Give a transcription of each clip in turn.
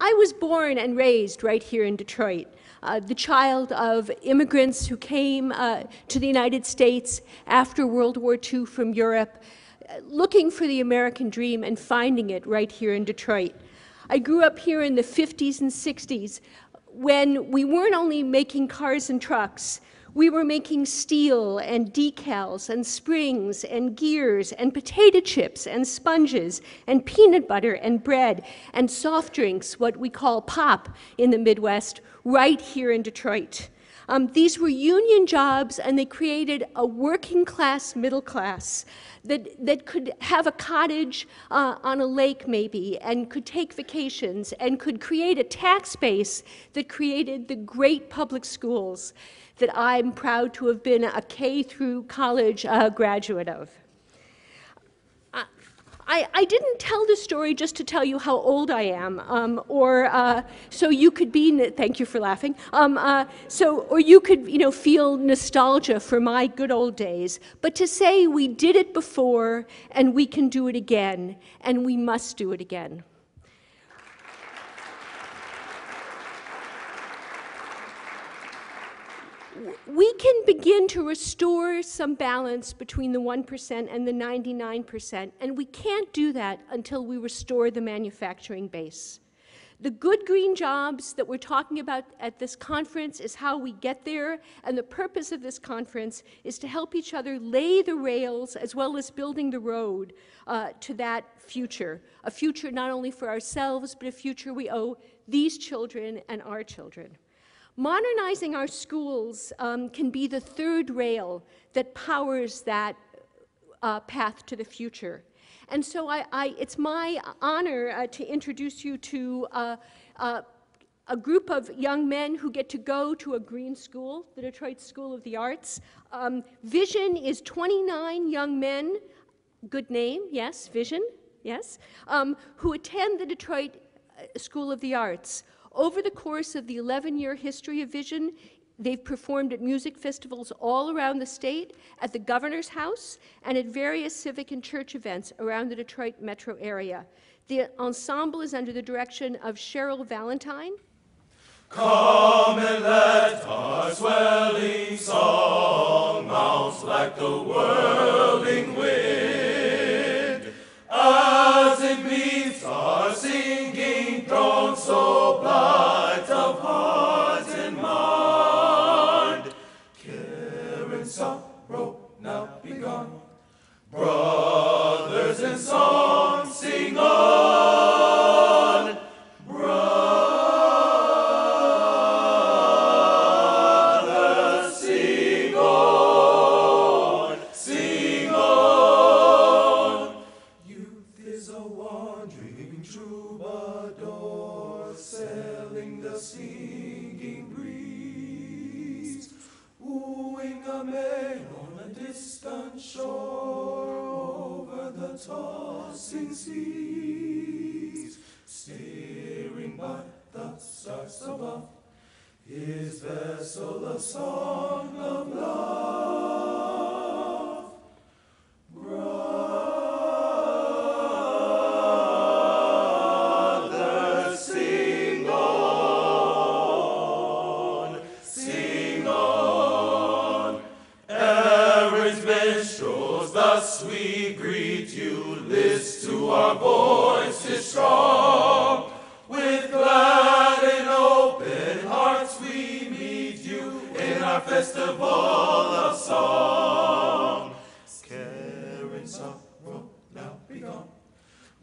I was born and raised right here in Detroit, the child of immigrants who came to the United States after World War II from Europe, looking for the American dream and finding it right here in Detroit. I grew up here in the 50s and 60s when we weren't only making cars and trucks, we were making steel and decals and springs and gears and potato chips and sponges and peanut butter and bread and soft drinks, what we call pop in the Midwest, right here in Detroit. These were union jobs, and they created a working class middle class that could have a cottage on a lake maybe, and could take vacations, and could create a tax base that created the great public schools that I'm proud to have been a K through college graduate of. I didn't tell this story just to tell you how old I am, or so you could be, thank you for laughing, or you could, feel nostalgia for my good old days, but to say we did it before and we can do it again, and we must do it again. We can begin to restore some balance between the 1% and the 99%, and we can't do that until we restore the manufacturing base. The good green jobs that we're talking about at this conference is how we get there, and the purpose of this conference is to help each other lay the rails as well as building the road to that future, a future not only for ourselves, but a future we owe these children and our children. Modernizing our schools can be the third rail that powers that path to the future. And so it's my honor to introduce you to a group of young men who get to go to a green school, the Detroit School of the Arts. Vision is 29 young men, good name, yes, Vision, yes, who attend the Detroit School of the Arts. Over the course of the 11-year history of Vision, they've performed at music festivals all around the state, at the Governor's House, and at various civic and church events around the Detroit metro area. The ensemble is under the direction of Cheryl Valentine. Come and let our swelling song mount like the whirling wind, as it meets our singing throne so bright of heart and mind. Care and sorrow now be gone, brothers in song sing on, brothers sing on, sing on. Youth is a wandering troubadour, sailing the singing breeze, wooing a maid on a distant shore over the tossing seas. Steering by the stars above, his vessel a song of love. Brothers, sing on, sing on. Erin's minstrels, thus we greet you. List to our voices strong. With glad and open hearts we meet you in our festival of song. Care and sorrow now be gone,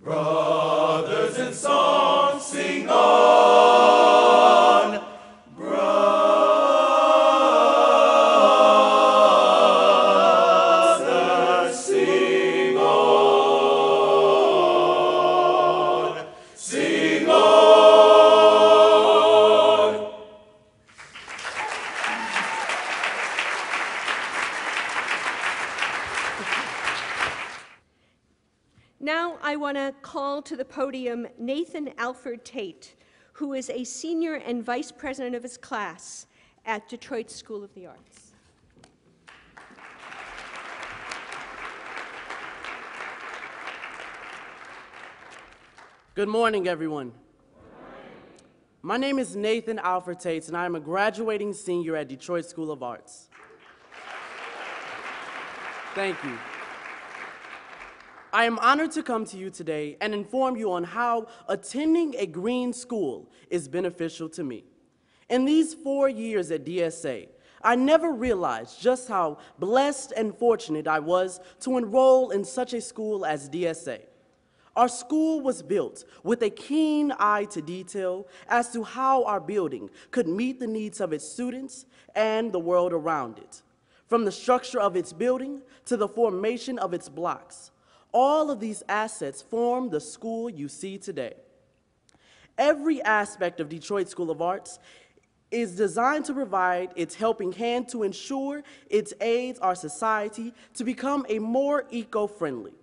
brothers in song sing on, brothers sing on, sing on. Now I want to call to the podium Nathan Alford-Tate, who is a senior and vice president of his class at Detroit School of the Arts. Good morning, everyone. My name is Nathan Alford-Tate, and I am a graduating senior at Detroit School of Arts. Thank you. I am honored to come to you today and inform you on how attending a green school is beneficial to me. In these 4 years at DSA, I never realized just how blessed and fortunate I was to enroll in such a school as DSA. Our school was built with a keen eye to detail as to how our building could meet the needs of its students and the world around it. From the structure of its building to the formation of its blocks, all of these assets form the school you see today. Every aspect of Detroit School of Arts is designed to provide its helping hand to ensure it aids our society to become a more eco-friendly.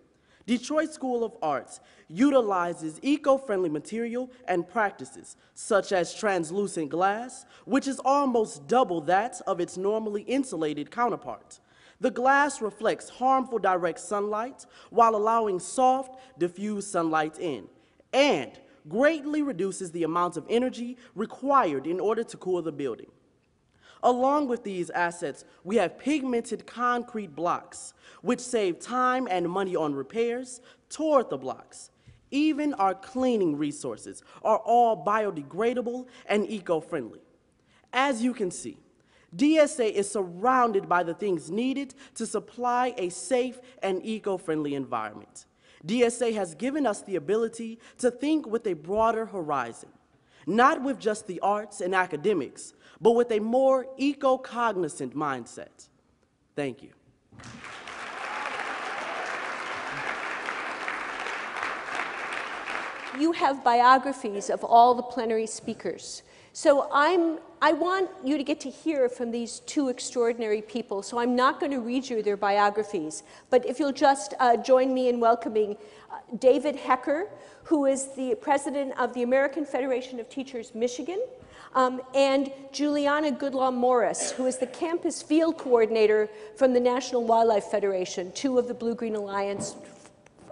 Detroit School of Arts utilizes eco-friendly material and practices, such as translucent glass, which is almost double that of its normally insulated counterpart. The glass reflects harmful direct sunlight while allowing soft, diffuse sunlight in, and greatly reduces the amount of energy required in order to cool the building. Along with these assets, we have pigmented concrete blocks, which save time and money on repairs toward the blocks. Even our cleaning resources are all biodegradable and eco-friendly. As you can see, DSA is surrounded by the things needed to supply a safe and eco-friendly environment. DSA has given us the ability to think with a broader horizon, not with just the arts and academics, but with a more eco-cognizant mindset. Thank you. You have biographies of all the plenary speakers. So I want you to get to hear from these two extraordinary people, so I'm not going to read you their biographies, but if you'll just join me in welcoming David Hecker, who is the president of the American Federation of Teachers Michigan, and Juliana Goodlaw-Morris, who is the campus field coordinator from the National Wildlife Federation, two of the BlueGreen Alliance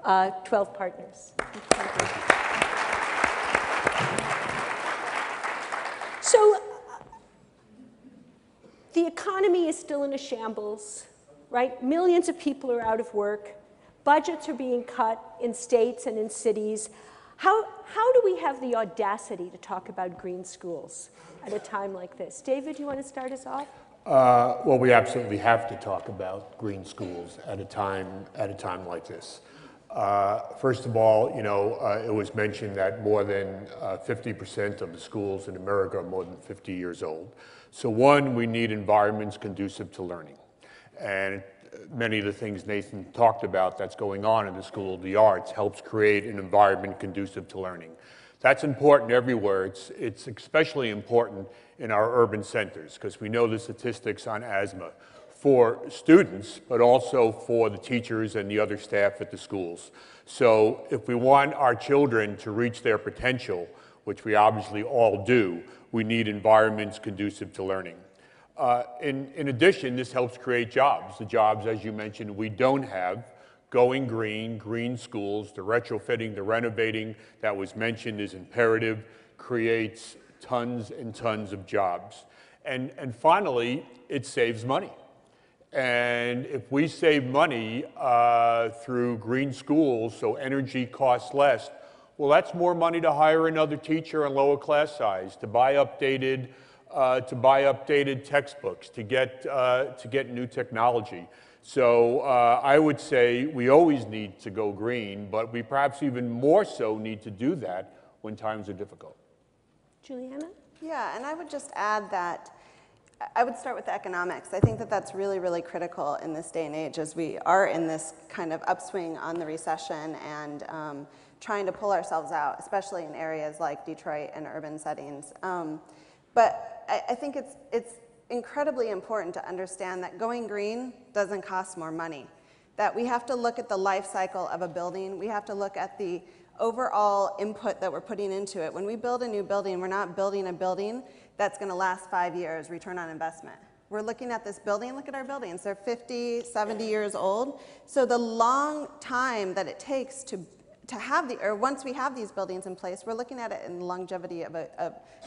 12 partners. So the economy is still in a shambles, right? Millions of people are out of work. Budgets are being cut in states and in cities. How do we have the audacity to talk about green schools at a time like this? David, you want to start us off? Well, we absolutely have to talk about green schools at a time like this. First of all, it was mentioned that more than 50% of the schools in America are more than 50 years old. So one, we need environments conducive to learning. And many of the things Nathan talked about that's going on in the School of the Arts helps create an environment conducive to learning. That's important everywhere. It's especially important in our urban centers because we know the statistics on asthma for students, but also for the teachers and the other staff at the schools. So if we want our children to reach their potential, which we obviously all do, we need environments conducive to learning. In addition, this helps create jobs. The jobs, as you mentioned, we don't have. Going green, green schools, the retrofitting, the renovating that was mentioned is imperative, creates tons and tons of jobs. And finally, it saves money. And if we save money through green schools, so energy costs less, well, that's more money to hire another teacher and lower class size, to buy updated textbooks, to get new technology. So I would say we always need to go green, but we perhaps even more so need to do that when times are difficult. Juliana? Yeah, and I would just add that I would start with economics. I think that that's really, really critical in this day and age as we are in this kind of upswing on the recession and trying to pull ourselves out, especially in areas like Detroit and urban settings. But I think it's incredibly important to understand that going green doesn't cost more money, that we have to look at the life cycle of a building. We have to look at the overall input that we're putting into it. When we build a new building, we're not building a building that's going to last 5 years, return on investment. We're looking at this building, look at our buildings. They're 50, 70 years old. So the long time that it takes to to have or once we have these buildings in place, we're looking at it in the longevity of an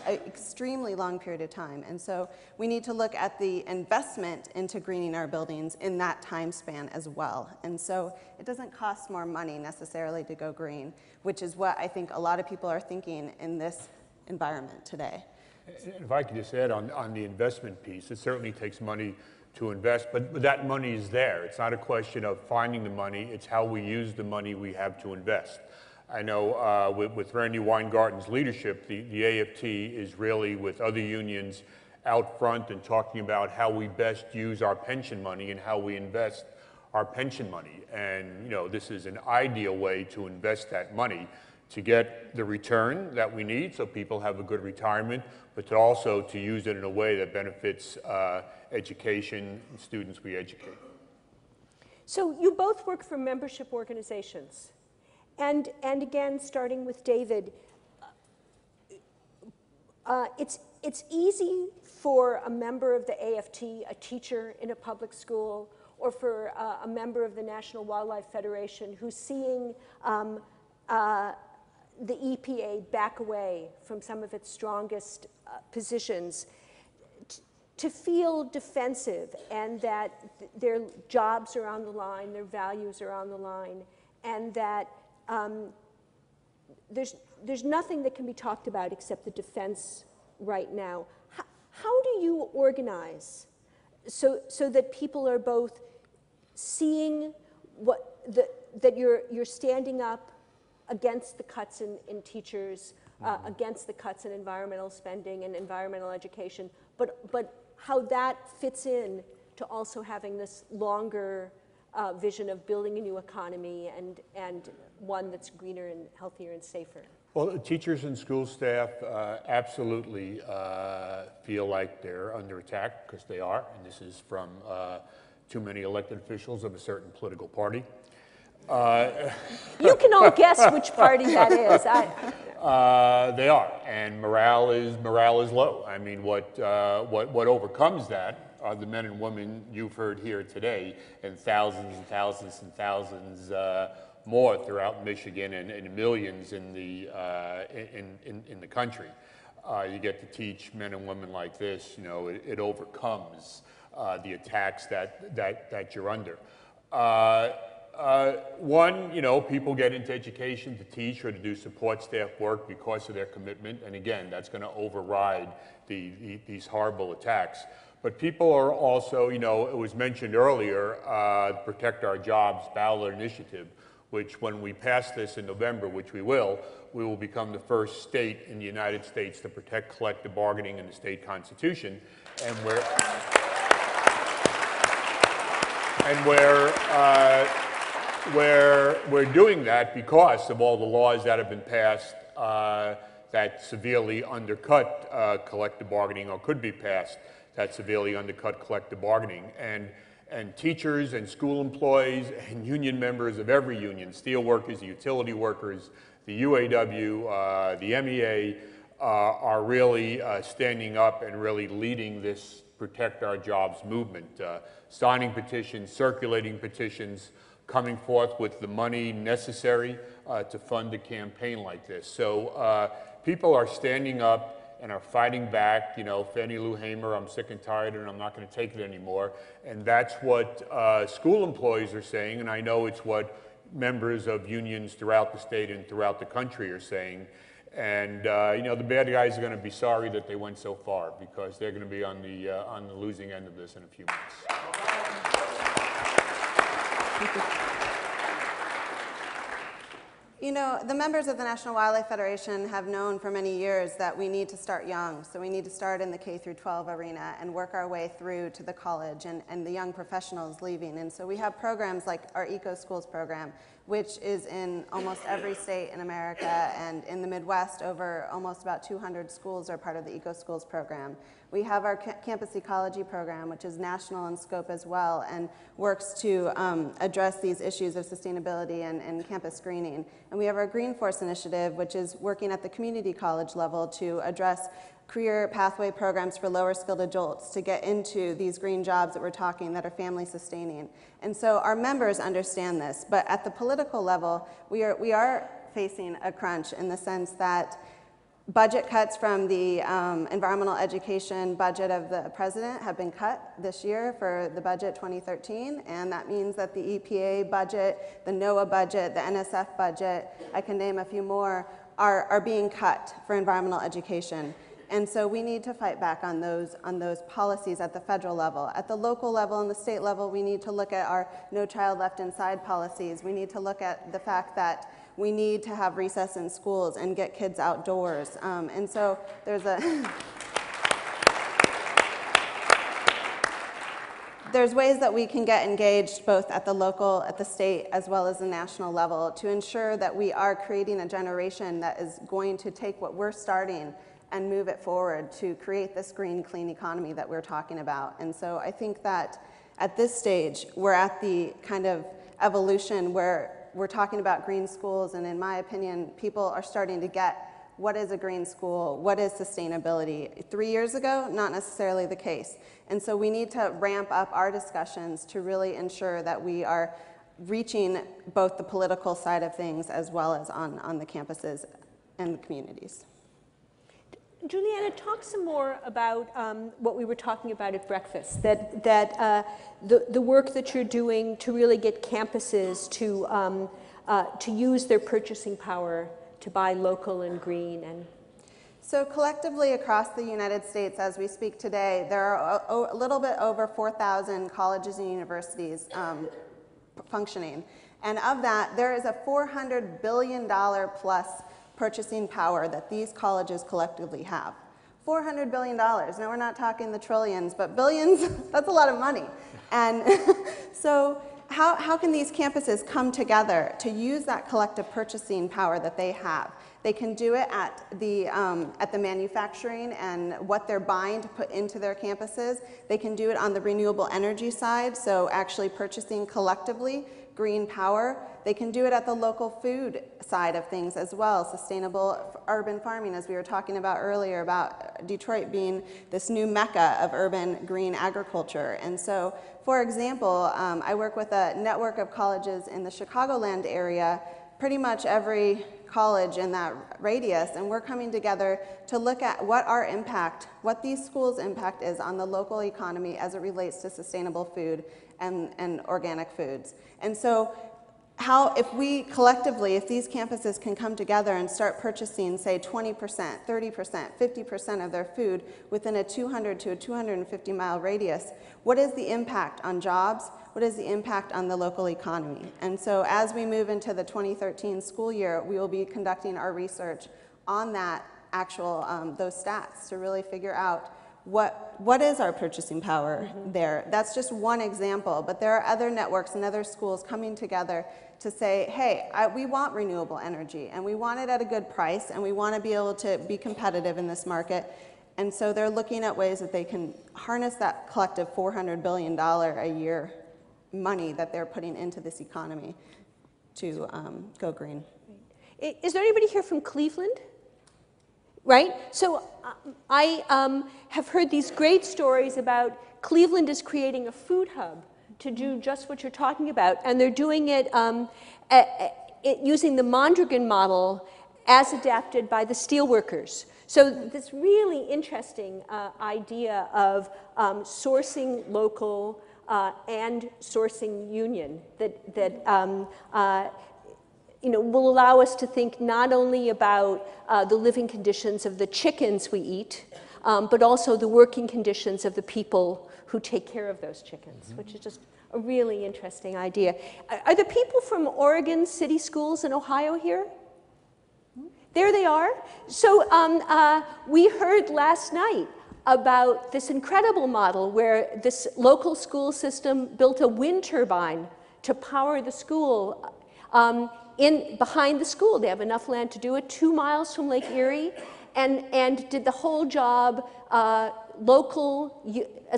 extremely long period of time. And so we need to look at the investment into greening our buildings in that time span as well. And so it doesn't cost more money necessarily to go green, which is what I think a lot of people are thinking in this environment today. If I could just add on the investment piece, it certainly takes money to invest, but that money is there. It's not a question of finding the money, it's how we use the money we have to invest. I know with Randy Weingarten's leadership, the AFT is really with other unions out front and talking about how we best use our pension money and how we invest our pension money. And this is an ideal way to invest that money to get the return that we need so people have a good retirement, but also to use it in a way that benefits education and students we educate. So you both work for membership organizations. And again, starting with David, it's easy for a member of the AFT, a teacher in a public school, or for a member of the National Wildlife Federation who's seeing the EPA back away from some of its strongest positions, to feel defensive and that their jobs are on the line, their values are on the line, and that there's nothing that can be talked about except the defense right now. How do you organize so that people are both seeing that you're standing up against the cuts in teachers, against the cuts in environmental spending and environmental education, but how that fits in to also having this longer vision of building a new economy and one that's greener and healthier and safer? Well, teachers and school staff absolutely feel like they're under attack, because they are, and this is from too many elected officials of a certain political party. You can all guess which party that is. They are, and morale is low. I mean, what overcomes that are the men and women you've heard here today, and thousands and thousands and thousands more throughout Michigan, and millions in the country. You get to teach men and women like this. It overcomes the attacks that you're under. One, people get into education to teach or to do support staff work because of their commitment, and again, that's going to override these horrible attacks. But people are also, it was mentioned earlier, the Protect Our Jobs ballot initiative, which when we pass this in November, which we will become the first state in the United States to protect collective bargaining in the state constitution, and we're doing that because of all the laws that have been passed that severely undercut collective bargaining, or could be passed that severely undercut collective bargaining. And teachers and school employees and union members of every union, steel workers, the utility workers, the UAW, the MEA, are really standing up and really leading this Protect Our Jobs movement, signing petitions, circulating petitions, coming forth with the money necessary to fund a campaign like this. So people are standing up and are fighting back. Fannie Lou Hamer, I'm sick and tired and I'm not going to take it anymore. And that's what school employees are saying, and I know it's what members of unions throughout the state and throughout the country are saying. And the bad guys are going to be sorry that they went so far, because they're going to be on the losing end of this in a few months. The members of the National Wildlife Federation have known for many years that we need to start young. So we need to start in the K through 12 arena and work our way through to the college and the young professionals leaving. And so we have programs like our Eco Schools program, which is in almost every state in America, and in the Midwest, over almost about 200 schools are part of the Eco Schools program. We have our Campus Ecology program, which is national in scope as well, and works to address these issues of sustainability and campus greening. And we have our Green Force initiative, which is working at the community college level to address career pathway programs for lower skilled adults to get into these green jobs that we're talking that are family sustaining. And so our members understand this, but at the political level, we are facing a crunch in the sense that budget cuts from the environmental education budget of the president have been cut this year for the budget 2013, and that means that the EPA budget, the NOAA budget, the NSF budget, I can name a few more, are being cut for environmental education. And so we need to fight back on those policies at the federal level. At the local level and the state level, we need to look at our No Child Left Inside policies. We need to look at the fact that we need to have recess in schools and get kids outdoors. And so there's there's ways that we can get engaged both at the local, at the state, as well as the national level to ensure that we are creating a generation that is going to take what we're starting and move it forward to create this green, clean economy that we're talking about. And so I think that at this stage, we're at the kind of evolution where we're talking about green schools, and in my opinion, people are starting to get what is a green school, what is sustainability. 3 years ago, not necessarily the case. And so we need to ramp up our discussions to really ensure that we are reaching both the political side of things as well as on the campuses and the communities. Juliana, talk some more about what we were talking about at breakfast, the work that you're doing to really get campuses to use their purchasing power to buy local and green. So collectively across the United States, as we speak today, there are a little bit over 4,000 colleges and universities functioning. And of that, there is a $400 billion plus purchasing power that these colleges collectively have. $400 billion. Now we're not talking the trillions, but billions, that's a lot of money. And so how can these campuses come together to use that collective purchasing power that they have? They can do it at the manufacturing and what they're buying to put into their campuses. They can do it on the renewable energy side, so actually purchasing collectively green power. They can do it at the local food side of things as well, sustainable urban farming, as we were talking about earlier, about Detroit being this new mecca of urban green agriculture. And so, for example, I work with a network of colleges in the Chicagoland area, pretty much every college in that radius, and we're coming together to look at what our impact, what these schools' impact is on the local economy as it relates to sustainable food and organic foods. And so if we collectively, if these campuses can come together and start purchasing, say, 20%, 30%, 50% of their food within a 200 to a 250 mile radius, what is the impact on jobs? What is the impact on the local economy? And so as we move into the 2013 school year, we will be conducting our research on that actual, those stats to really figure out what is our purchasing power there. That's just one example, but there are other networks and other schools coming together to say, hey, we want renewable energy, and we want it at a good price, and we want to be able to be competitive in this market. And so they're looking at ways that they can harness that collective $400 billion a year money that they're putting into this economy to go green. Is there anybody here from Cleveland? Right? So I have heard these great stories about Cleveland is creating a food hub to do just what you're talking about, and they're doing it using the Mondragon model as adapted by the steelworkers. So this really interesting idea of sourcing local and sourcing union that will allow us to think not only about the living conditions of the chickens we eat, but also the working conditions of the people who take care of those chickens, which is just a really interesting idea. Are the people from Oregon City Schools in Ohio here? There they are. So we heard last night about this incredible model where this local school system built a wind turbine to power the school. Behind the school, they have enough land to do it, 2 miles from Lake Erie, and did the whole job as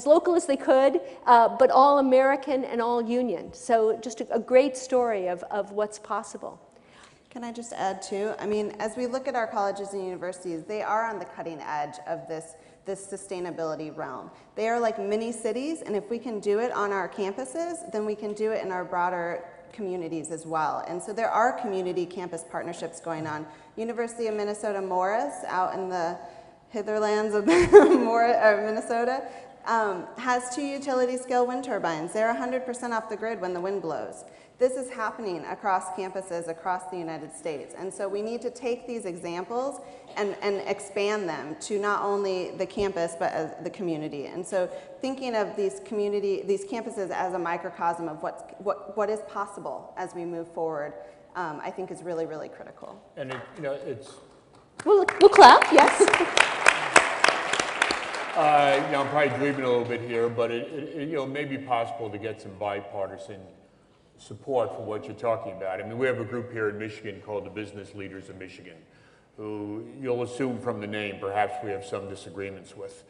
local as they could, but all American and all union. So just a great story of what's possible. Can I just add too? I mean, as we look at our colleges and universities, they are on the cutting edge of this sustainability realm. They are like mini cities, and if we can do it on our campuses, then we can do it in our broader communities as well. And so there are community campus partnerships going on. University of Minnesota Morris, out in the hitherlands of Minnesota, has 2 utility scale wind turbines. They're 100% off the grid when the wind blows. This is happening across campuses across the United States. And so we need to take these examples and expand them to not only the campus, but as the community. And so thinking of these campuses as a microcosm of what is possible as we move forward, I think is really, really critical. And it's... We'll clap, yes. I'm probably dreaming a little bit here, but it may be possible to get some bipartisan support for what you're talking about. I mean, we have a group here in Michigan called the Business Leaders of Michigan, who you'll assume from the name perhaps we have some disagreements with.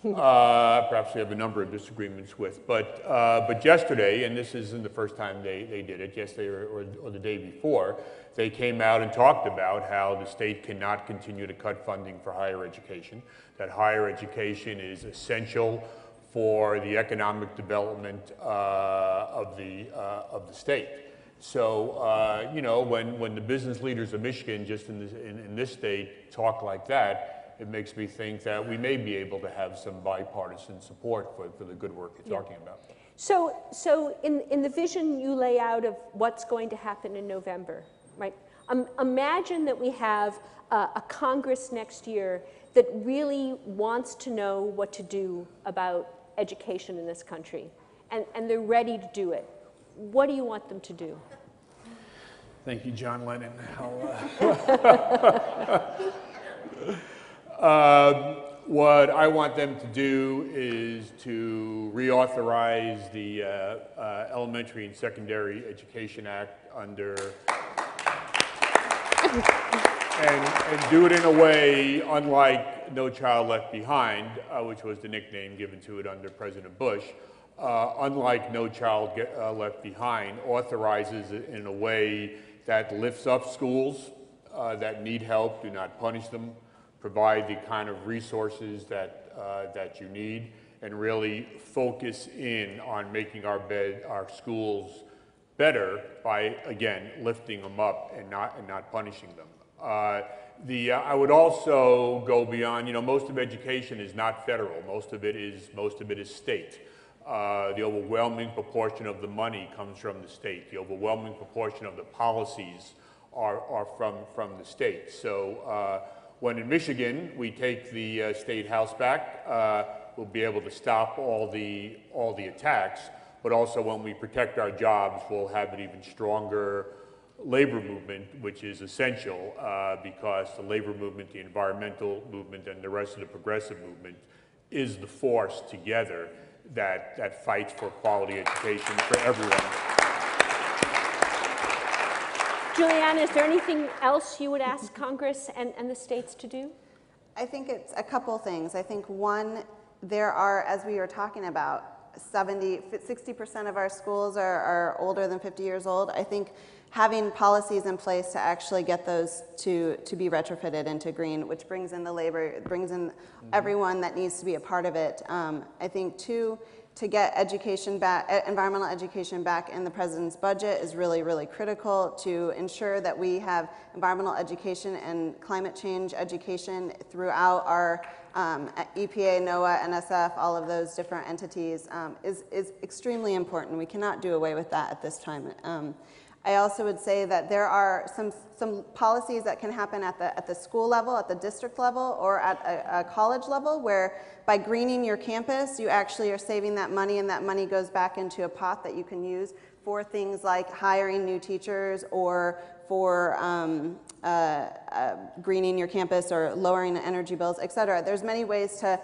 Perhaps we have a number of disagreements with. But yesterday, and this isn't the first time they did it, yesterday or the day before, they came out and talked about how the state cannot continue to cut funding for higher education, that higher education is essential for the economic development of the state. So, when the business leaders of Michigan, just in this state, talk like that, it makes me think that we may be able to have some bipartisan support for the good work you're talking about. So in the vision you lay out of what's going to happen in November, right? Imagine that we have a Congress next year that really wants to know what to do about education in this country, and they're ready to do it. What do you want them to do? Thank you, John Lennon. What I want them to do is to reauthorize the Elementary and Secondary Education Act and do it in a way unlike No Child Left Behind, which was the nickname given to it under President Bush. Unlike No Child Left Behind, authorizes it in a way that lifts up schools that need help, do not punish them, provide the kind of resources that you need, and really focus in on making our schools better by, again, lifting them up and not punishing them. I would also go beyond. Most of education is not federal. Most of it is state. The overwhelming proportion of the money comes from the state. The overwhelming proportion of the policies are from the state. So when in Michigan we take the state house back, we'll be able to stop all the attacks. But also when we protect our jobs, we'll have an even stronger labor movement, which is essential because the labor movement, the environmental movement, and the rest of the progressive movement is the force together that fights for quality education for everyone. Juliana, is there anything else you would ask Congress and the states to do? I think it's a couple things. I think one, there are, as we were talking about, 60% of our schools are older than 50 years old. I think having policies in place to actually get those to be retrofitted into green, which brings in the labor, brings in everyone that needs to be a part of it. I think two, to get education back, environmental education back in the president's budget is really, really critical to ensure that we have environmental education and climate change education throughout our EPA, NOAA, NSF, all of those different entities is extremely important. We cannot do away with that at this time. I also would say that there are some policies that can happen at the school level, at the district level, or at a college level, where by greening your campus, you actually are saving that money, and that money goes back into a pot that you can use for things like hiring new teachers or for greening your campus or lowering the energy bills, et cetera. There's many ways to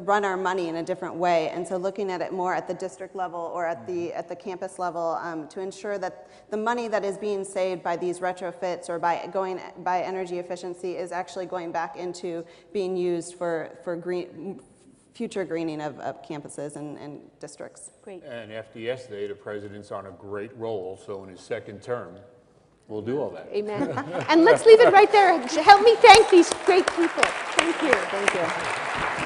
run our money in a different way, and so looking at it more at the district level or at the campus level to ensure that the money that is being saved by these retrofits or by energy efficiency is actually going back into being used for future greening of campuses and districts. Great. And after yesterday, the president's on a great roll, so in his second term, We'll do all that. Amen. And let's leave it right there. Help me thank these great people. Thank you. Thank you.